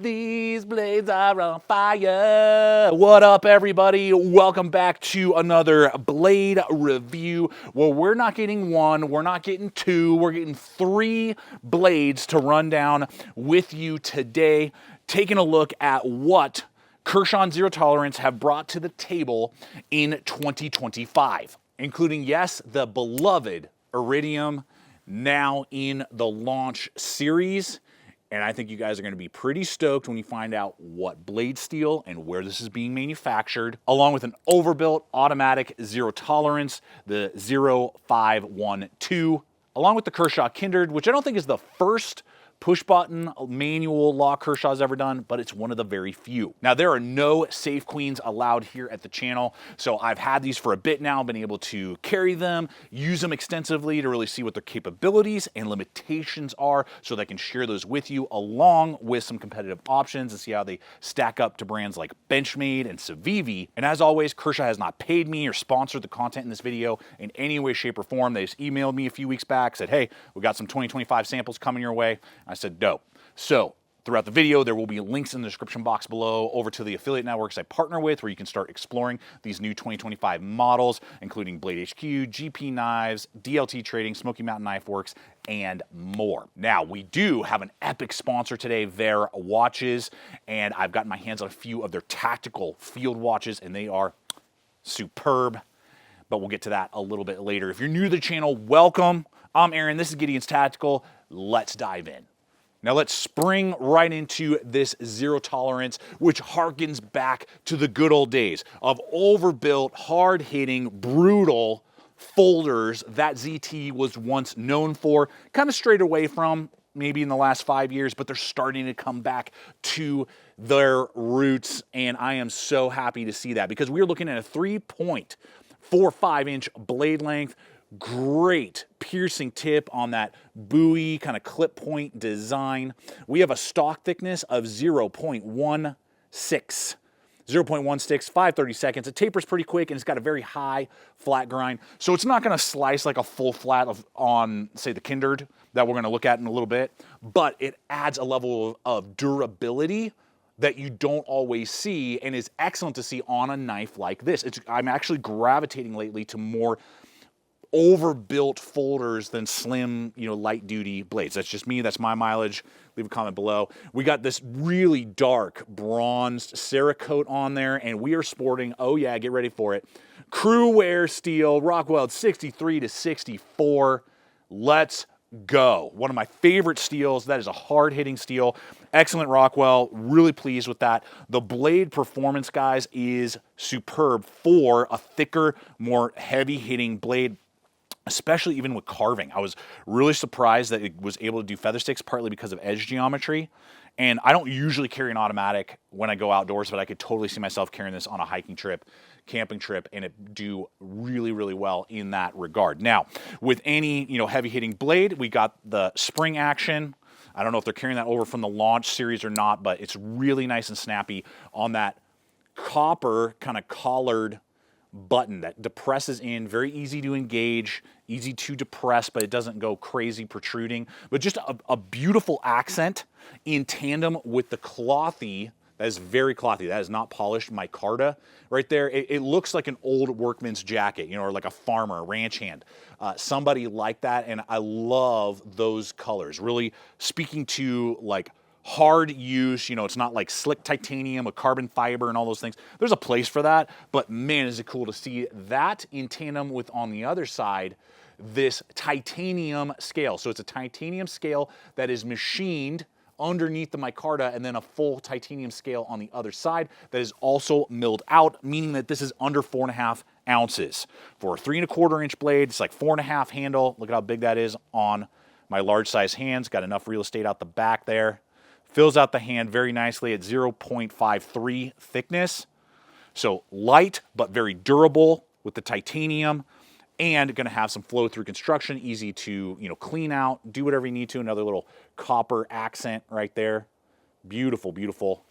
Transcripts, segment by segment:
These blades are on fire. What up, everybody? Welcome back to another blade review. Well, we're not getting one, we're not getting two, we're getting three blades to run down with you today, taking a look at what Kershaw and Zero Tolerance have brought to the table in 2025, including, yes, the beloved Iridium, now in the launch series. And I think you guys are going to be pretty stoked when you find out what blade steel and where this is being manufactured, along with an overbuilt automatic Zero Tolerance, the 0512, along with the Kershaw Kindred, which I don't think is the first push-button manual law Kershaw's ever done, but it's one of the very few. Now, there are no safe queens allowed here at the channel, so I've had these for a bit now, been able to carry them, use them extensively to really see what their capabilities and limitations are, so that I can share those with you, along with some competitive options and see how they stack up to brands like Benchmade and Civivi. And as always, Kershaw has not paid me or sponsored the content in this video in any way, shape, or form. They just emailed me a few weeks back, said, hey, we got some 2025 samples coming your way. I said, dope. So throughout the video, there will be links in the description box below over to the affiliate networks I partner with, where you can start exploring these new 2025 models, including Blade HQ, GP Knives, DLT Trading, Smoky Mountain Knife Works, and more. Now, we do have an epic sponsor today, Veer Watches, and I've gotten my hands on a few of their tactical field watches, and they are superb, but we'll get to that a little bit later. If you're new to the channel, welcome. I'm Aaron, this is Gideonstactical. Let's dive in. Now let's spring right into this Zero Tolerance, which harkens back to the good old days of overbuilt, hard-hitting, brutal folders that ZT was once known for, kind of strayed away from maybe in the last 5 years, but they're starting to come back to their roots, and I am so happy to see that, because we are looking at a 3.45-inch blade length, great piercing tip on that buoy kind of clip point design. We have a stock thickness of 0.16, 530 seconds. It tapers pretty quick, and it's got a very high flat grind. So it's not going to slice like a full flat on, say, the Kindred that we're going to look at in a little bit, but it adds a level of durability that you don't always see, and is excellent to see on a knife like this. I'm actually gravitating lately to more overbuilt folders than slim, light duty blades. That's just me, that's my mileage. Leave a comment below. We got this really dark bronzed Cerakote on there, and we are sporting, oh yeah, get ready for it, cru-wear steel, Rockweld 63 to 64. Let's go. One of my favorite steels. That is a hard-hitting steel. Excellent Rockwell. Really pleased with that. The blade performance, guys, is superb for a thicker, more heavy-hitting blade, especially even with carving. I was really surprised that it was able to do feather sticks, partly because of edge geometry. And I don't usually carry an automatic when I go outdoors, but I could totally see myself carrying this on a hiking trip, camping trip, and it do really, really well in that regard. Now, with any, heavy-hitting blade, we got the spring action. I don't know if they're carrying that over from the launch series or not, but it's really nice and snappy on that copper kind of collared button that depresses in, very easy to engage, easy to depress, but it doesn't go crazy protruding. But just a beautiful accent in tandem with the clothy. That is very clothy. That is not polished micarta right there. It looks like an old workman's jacket, or like a farmer, a ranch hand, somebody like that. And I love those colors. Really speaking to like hard use, it's not like slick titanium with carbon fiber and all those things. There's a place for that, but man, is it cool to see that in tandem with, on the other side, this titanium scale. So it's a titanium scale that is machined underneath the micarta, and then a full titanium scale on the other side that is also milled out, meaning that this is under 4.5 ounces. For a 3.25-inch blade, it's like 4.5 handle. Look at how big that is on my large size hands. Got enough real estate out the back there. Fills out the hand very nicely at 0.53 thickness. So light, but very durable with the titanium, and going to have some flow through construction, easy to, clean out, do whatever you need to. Another little copper accent right there. Beautiful, beautiful.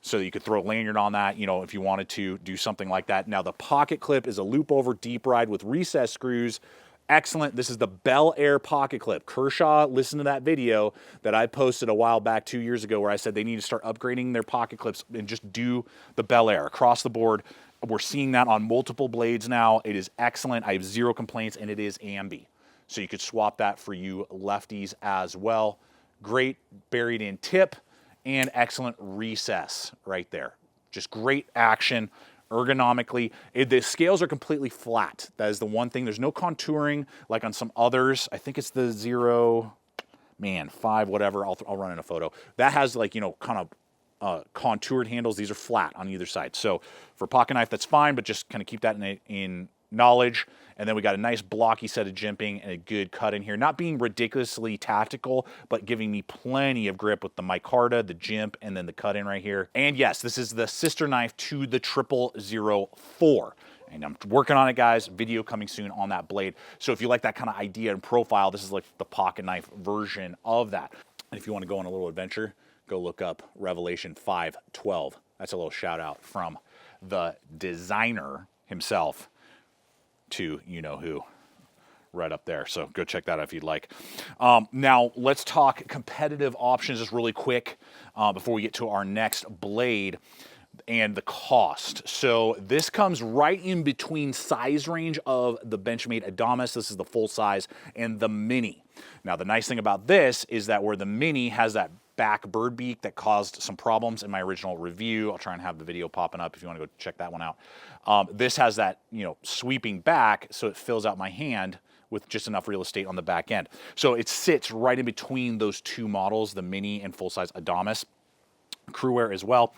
So that you could throw a lanyard on that, if you wanted to do something like that. Now the pocket clip is a loop over deep ride with recessed screws excellent. This is the Bel Air pocket clip. Kershaw, listen to that video that I posted a while back 2 years ago where I said they need to start upgrading their pocket clips and just do the Bel Air across the board. We're seeing that on multiple blades now. It is excellent. I have zero complaints, and it is ambi. So you could swap that for you lefties as well. Great buried in tip and excellent recess right there. Just great action. Ergonomically, the scales are completely flat. That is the one thing. There's no contouring like on some others. I think it's the 5, whatever. I'll run in a photo. That has like, you know, kind of contoured handles. These are flat on either side. So for pocket knife, that's fine, but just kind of keep that in knowledge. And then we got a nice blocky set of jimping and a good cut in here. Not being ridiculously tactical, but giving me plenty of grip with the micarta, the jimp, and then the cut in right here. And yes, this is the sister knife to the 0004. And I'm working on it, guys. Video coming soon on that blade. So if you like that kind of idea and profile, this is like the pocket knife version of that. And if you want to go on a little adventure, go look up Revelation 5:12. That's a little shout out from the designer himself to you-know-who right up there. So go check that out if you'd like. Now, let's talk competitive options just really quick before we get to our next blade and the cost. So this comes right in between size range of the Benchmade Adamas. This is the full size, and the mini. Now, the nice thing about this is that where the mini has that back bird beak that caused some problems in my original review. I'll try and have the video popping up if you want to go check that one out. This has that, you know, sweeping back, so it fills out my hand with just enough real estate on the back end. So it sits right in between those two models, the mini and full-size Adamas. Cru-wear as well.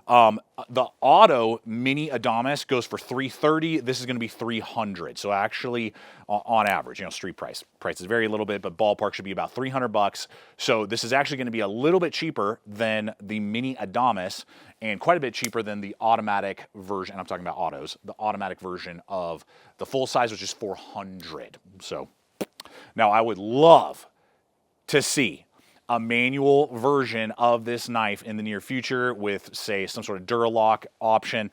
The auto mini Adamas goes for $330. This is going to be $300. So actually, on average, you know, street prices vary a little bit, but ballpark should be about $300. So this is actually going to be a little bit cheaper than the mini Adamas, and quite a bit cheaper than the automatic version. I'm talking about autos. The automatic version of the full size, which is $400. So now I would love to see a manual version of this knife in the near future with, say, some sort of Duralock option.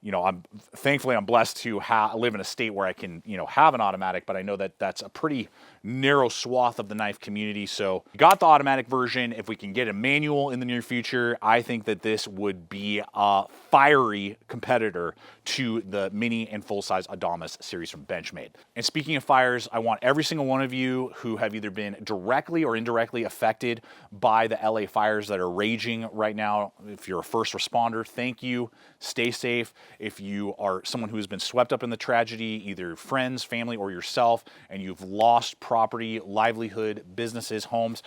You know, thankfully I'm blessed to live in a state where I can, you know, have an automatic, but I know that that's a pretty narrow swath of the knife community. So got the automatic version. If we can get a manual in the near future, I think that this would be a fiery competitor to the mini and full-size Adamas series from Benchmade. And speaking of fires, I want every single one of you who have either been directly or indirectly affected by the LA fires that are raging right now. If you're a first responder, thank you. Stay safe. If you are someone who has been swept up in the tragedy, either friends, family, or yourself, and you've lost property, livelihood, businesses, homes,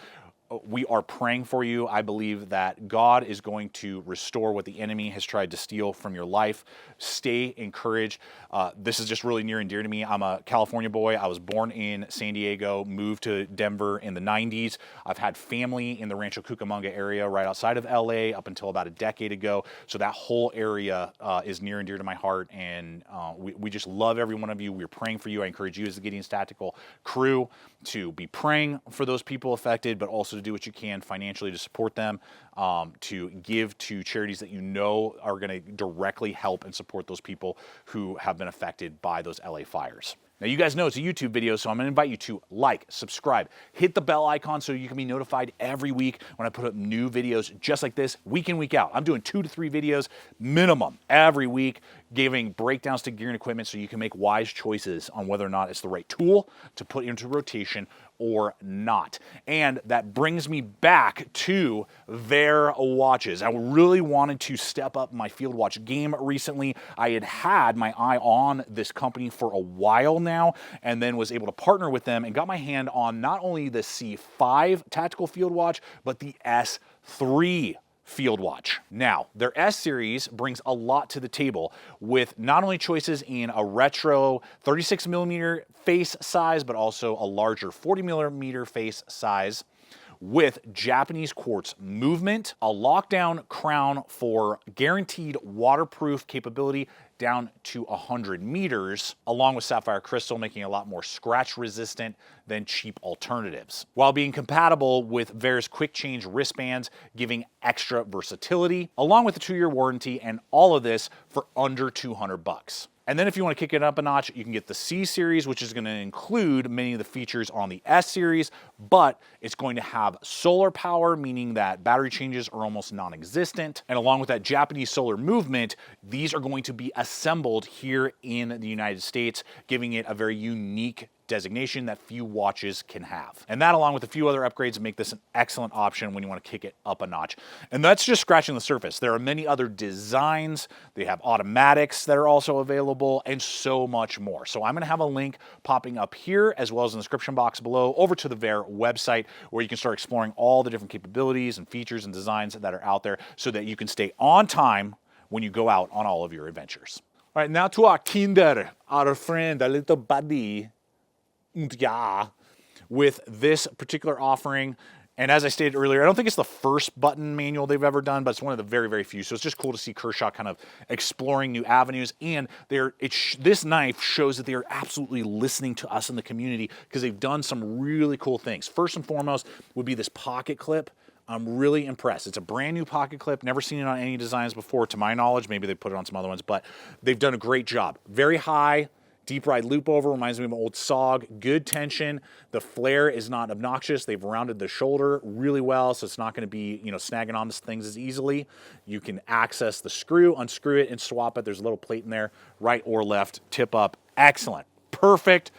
we are praying for you. I believe that God is going to restore what the enemy has tried to steal from your life. Stay encouraged. This is just really near and dear to me. I'm a California boy. I was born in San Diego, moved to Denver in the 90s. I've had family in the Rancho Cucamonga area right outside of LA up until about a decade ago. So that whole area is near and dear to my heart. And we just love every one of you. We're praying for you. I encourage you as the Gideonstactical crew to be praying for those people affected, but also to do what you can financially to support them, to give to charities that you know are going to directly help and support those people who have been affected by those LA fires. Now, you guys know it's a YouTube video, so I'm going to invite you to like, subscribe, hit the bell icon so you can be notified every week when I put up new videos just like this, week in, week out. I'm doing 2 to 3 videos minimum every week, giving breakdowns to gear and equipment so you can make wise choices on whether or not it's the right tool to put into rotation or not. And that brings me back to their watches. I really wanted to step up my field watch game recently. I had my eye on this company for a while now, and then was able to partner with them and got my hand on not only the C5 tactical field watch, but the S3 field watch. Now, their S series brings a lot to the table with not only choices in a retro 36mm face size, but also a larger 40mm face size with Japanese quartz movement, a lockdown crown for guaranteed waterproof capability, down to 100 meters, along with sapphire crystal, making it a lot more scratch resistant than cheap alternatives, while being compatible with various quick change wristbands, giving extra versatility, along with a 2-year warranty, and all of this for under 200 bucks. And then if you want to kick it up a notch, you can get the C series, which is going to include many of the features on the S series, but it's going to have solar power, meaning that battery changes are almost non-existent. And along with that Japanese solar movement, these are going to be assembled here in the United States, giving it a very unique designation that few watches can have. And that, along with a few other upgrades, make this an excellent option when you want to kick it up a notch. And that's just scratching the surface. There are many other designs. They have automatics that are also available, and so much more. So I'm going to have a link popping up here, as well as in the description box below, over to the Wear website, where you can start exploring all the different capabilities and features and designs that are out there, so that you can stay on time when you go out on all of your adventures. All right, now to our Kindred, our friend, our little buddy. Yeah, with this particular offering. And as I stated earlier, I don't think it's the first button manual they've ever done, but it's one of the very, very few. So it's just cool to see Kershaw kind of exploring new avenues. And this knife shows that they are absolutely listening to us in the community, because they've done some really cool things. First and foremost would be this pocket clip. I'm really impressed. It's a brand new pocket clip. Never seen it on any designs before, to my knowledge. Maybe they put it on some other ones, but they've done a great job. Very high. Deep ride loop over, reminds me of an old SOG. Good tension. The flare is not obnoxious. They've rounded the shoulder really well, so it's not going to be, snagging on things as easily. You can access the screw, unscrew it, and swap it. There's a little plate in there, right or left, tip up. Excellent. Perfect.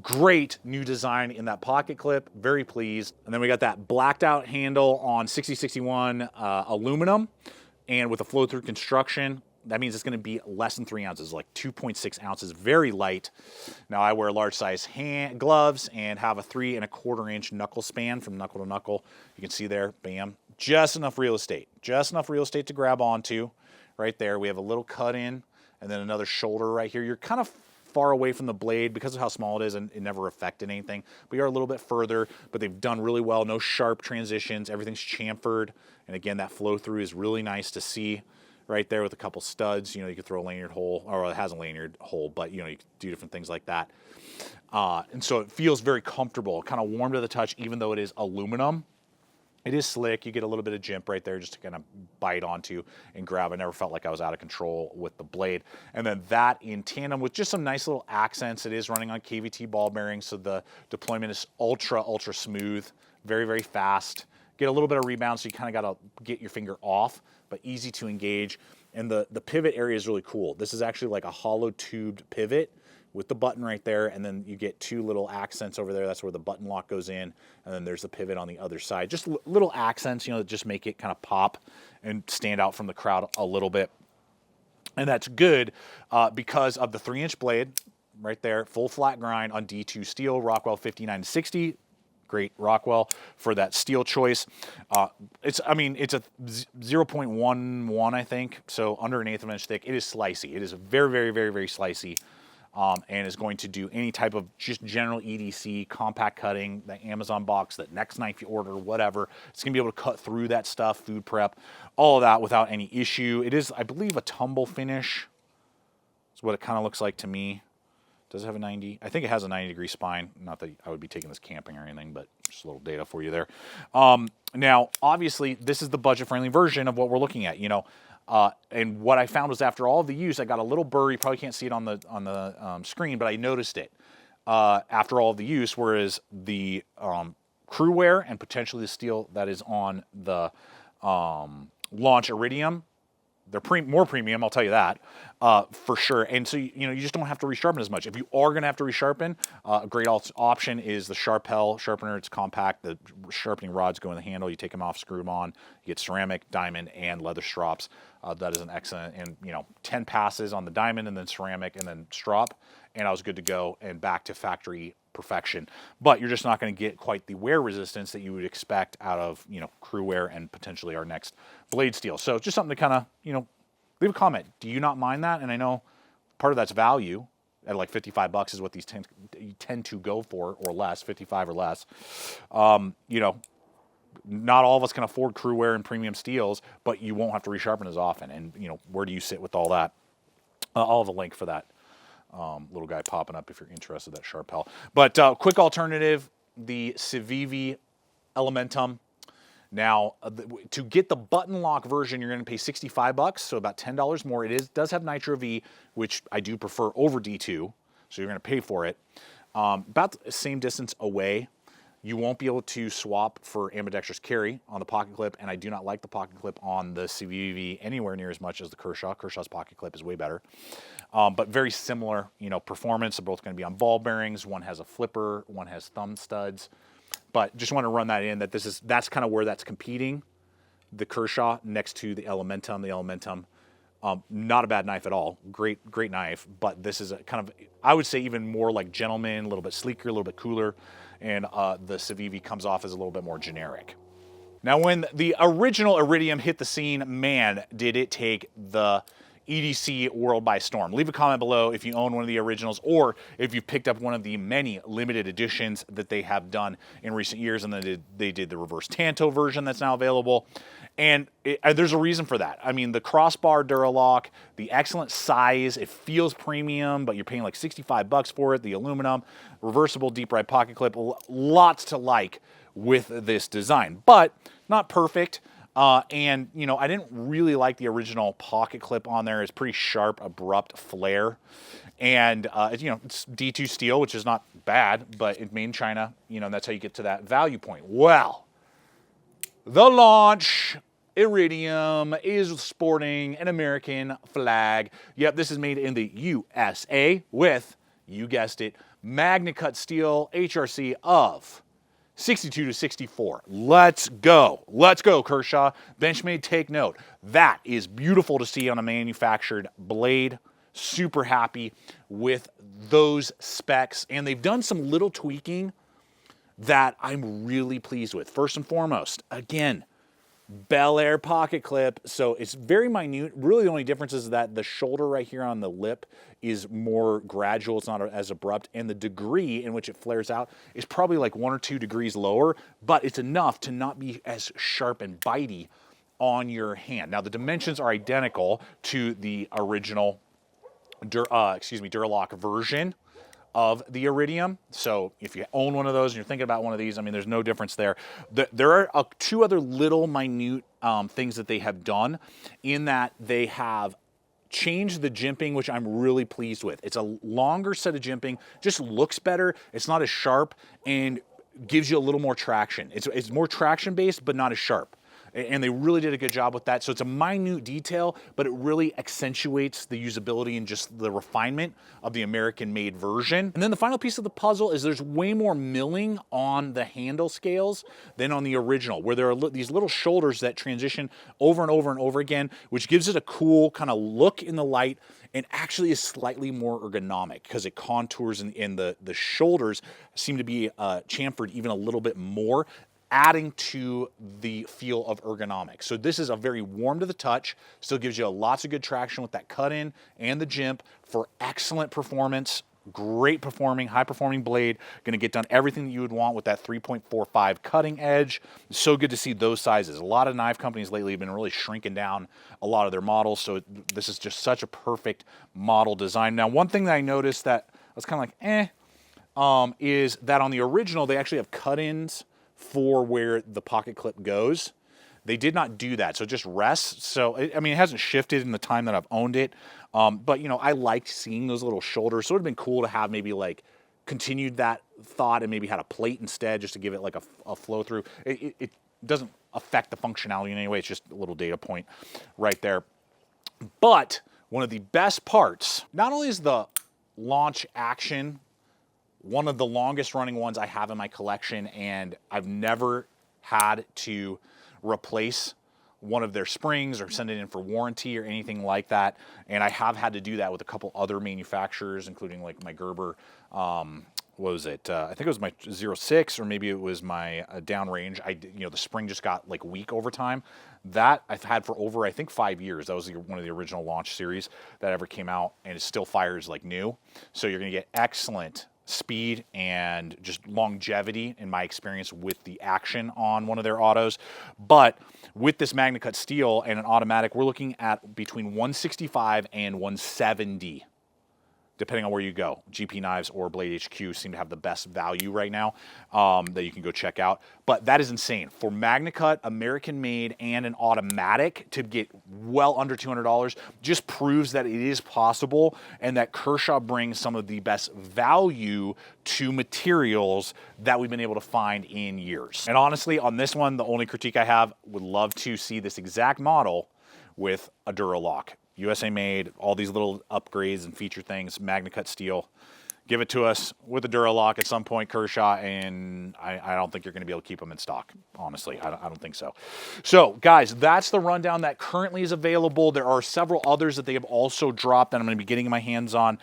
Great new design in that pocket clip. Very pleased. And then we got that blacked out handle on 6061 aluminum, and with a flow-through construction. That means it's going to be less than 3 ounces, like 2.6 ounces, very light. Now I wear large size gloves and have a 3 1/4 inch knuckle span from knuckle to knuckle. You can see there, bam, just enough real estate to grab onto right there. We have a little cut in and then another shoulder right here. You're kind of far away from the blade because of how small it is, and it never affected anything. We are a little bit further, but they've done really well. No sharp transitions. Everything's chamfered. And again, that flow through is really nice to see. Right there with a couple studs, you could throw a lanyard hole, or it has a lanyard hole, but you can do different things like that. And so it feels very comfortable, kind of warm to the touch, even though it is aluminum. It is slick. You get a little bit of jimp right there just to kind of bite onto and grab. I never felt like I was out of control with the blade. And then that in tandem with just some nice little accents. It is running on KVT ball bearings, so the deployment is ultra smooth, very, very fast. Get a little bit of rebound, so you kind of got to get your finger off, but easy to engage. And the pivot area is really cool. This is actually like a hollow tubed pivot with the button right there, and then you get 2 little accents over there. That's where the button lock goes in, and then there's the pivot on the other side. Just little accents, that just make it kind of pop and stand out from the crowd a little bit. And that's good because of the 3-inch blade right there, full flat grind on D2 steel, Rockwell 5960. Great Rockwell for that steel choice. It's a 0.11, I think, so under 1/8 of an inch thick. It is slicey. It is very, very, very, very slicey, and is going to do any type of just general EDC, compact cutting, the Amazon box, that next knife you order, whatever. It's going to be able to cut through that stuff, food prep, all of that without any issue. It is, I believe, a tumble finish. That's what it kind of looks like to me. Does it have a 90? I think it has a 90-degree spine. Not that I would be taking this camping or anything, but just a little data for you there. Now, obviously, this is the budget-friendly version of what we're looking at. And what I found was after all of the use, I got a little burr. You probably can't see it on the screen, but I noticed it after all of the use. Whereas the cru-wear and potentially the steel that is on the launch Iridium, they're more premium, I'll tell you that, for sure. And so, you just don't have to resharpen as much. If you are going to have to resharpen, a great option is the SHARPAL sharpener. It's compact. The sharpening rods go in the handle. You take them off, screw them on. You get ceramic, diamond, and leather strops. That is an excellent, and 10 passes on the diamond, and then ceramic, and then strop, and I was good to go and back to factory perfection. But you're just not going to get quite the wear resistance that you would expect out of cru-wear and potentially our next blade steel. So just something to kind of leave a comment. Do you not mind that? And I know part of that's value at like $55 is what these tend to go for, or less, 55 or less. Not all of us can afford cru-wear and premium steels, but you won't have to resharpen as often. And where do you sit with all that? I'll have a link for that little guy popping up if you're interested, that SHARPAL. But quick alternative, the Civivi Elementum. Now, to get the button lock version, you're going to pay $65, so about $10 more. Does have Nitro V, which I do prefer over D2, so you're going to pay for it. About the same distance away. You won't be able to swap for ambidextrous carry on the pocket clip, and I do not like the pocket clip on the Civivi anywhere near as much as the Kershaw. Kershaw's pocket clip is way better, but very similar, performance. They're both going to be on ball bearings. One has a flipper, one has thumb studs. But just want to run that in, that's kind of where that's competing. The Kershaw next to the Elementum. The Elementum, not a bad knife at all. Great knife. But this is a kind of, I would say, even more like gentleman, a little bit sleeker, a little bit cooler. And the Civivi comes off as a little bit more generic. Now, when the original Iridium hit the scene, man, did it take the EDC world by storm. Leave a comment below if you own one of the originals or if you've picked up one of the many limited editions that they have done in recent years, and then they did the reverse Tanto version that's now available. And there's a reason for that. I mean, the crossbar Duralock, the excellent size, it feels premium, but you're paying like $65 for it. The aluminum, reversible deep ride pocket clip, lots to like with this design, but not perfect. And, I didn't really like the original pocket clip on there. It's pretty sharp, abrupt flare. And, it's D2 steel, which is not bad, but it's made in China, and that's how you get to that value point. Well, the launch Iridium is sporting an American flag. Yep, this is made in the USA with, you guessed it, Magna Cut steel HRC of 62 to 64. Let's go. Let's go, Kershaw. Benchmade, take note. That is beautiful to see on a manufactured blade. Super happy with those specs. And they've done some little tweaking that I'm really pleased with. First and foremost, again, Bel Air pocket clip. So it's very minute. Really the only difference is that the shoulder right here on the lip is more gradual. It's not as abrupt. And the degree in which it flares out is probably like 1 or 2 degrees lower, but it's enough to not be as sharp and bitey on your hand. Now the dimensions are identical to the original Duralock version of the Iridium. So if you own one of those and you're thinking about one of these, I mean, there's no difference there. There are 2 other little minute things that they have done in that they have changed the jimping, which I'm really pleased with. It's a longer set of jimping, just looks better. It's not as sharp and gives you a little more traction. It's more traction based, but not as sharp. And they really did a good job with that. So it's a minute detail, but it really accentuates the usability and just the refinement of the American-made version. And then the final piece of the puzzle is there's way more milling on the handle scales than on the original, where there are these little shoulders that transition over and over and over again, which gives it a cool kind of look in the light and actually is slightly more ergonomic because it contours and the shoulders seem to be chamfered even a little bit more, adding to the feel of ergonomics. So this is a very warm to the touch, still gives you lots of good traction with that cut in and the jimp for excellent performance, great performing, high performing blade, gonna get done everything that you would want with that 3.45 cutting edge. So good to see those sizes. A lot of knife companies lately have been really shrinking down a lot of their models, so this is just such a perfect model design. Now, one thing that I noticed that I was kind of like, is that on the original, they actually have cut-ins for where the pocket clip goes. They did not do that, so it just rests. So, I mean, it hasn't shifted in the time that I've owned it, but, I liked seeing those little shoulders, so it would have been cool to have maybe, like, continued that thought and maybe had a plate instead just to give it, like, a flow-through. It doesn't affect the functionality in any way. It's just a little data point right there. But one of the best parts, not only is the launch action one of the longest running ones I have in my collection, and I've never had to replace one of their springs or send it in for warranty or anything like that. And I have had to do that with a couple other manufacturers, including like my Gerber, what was it? I think it was my 06 or maybe it was my downrange. The spring just got like weak over time. That I've had for over, I think, 5 years. That was one of the original launch series that ever came out, and it still fires like new. So you're gonna get excellent speed and just longevity in my experience with the action on one of their autos. But with this Magna Cut steel and an automatic, we're looking at between 165 and 170, depending on where you go. GP Knives or Blade HQ seem to have the best value right now that you can go check out. But that is insane. For Magna Cut, American made, and an automatic to get well under $200 just proves that it is possible and that Kershaw brings some of the best value to materials that we've been able to find in years. And honestly, on this one, the only critique I have, would love to see this exact model with a Duralock. USA made, all these little upgrades and feature things, Magna Cut steel. Give it to us with a Duralock at some point, Kershaw, and I don't think you're going to be able to keep them in stock, honestly. I don't think so. So, guys, that's the rundown that currently is available. There are several others that they have also dropped that I'm going to be getting my hands on,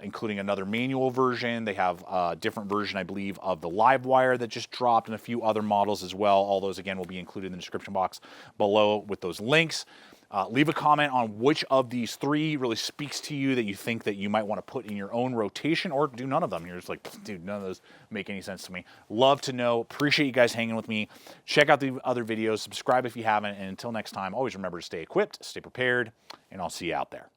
including another manual version. They have a different version, I believe, of the Livewire that just dropped, and a few other models as well. All those, again, will be included in the description box below with those links. Leave a comment on which of these three really speaks to you that you think that you might want to put in your own rotation, or do none of them. You're just like, dude, none of those make any sense to me. Love to know. Appreciate you guys hanging with me. Check out the other videos. Subscribe if you haven't. And until next time, always remember to stay equipped, stay prepared, and I'll see you out there.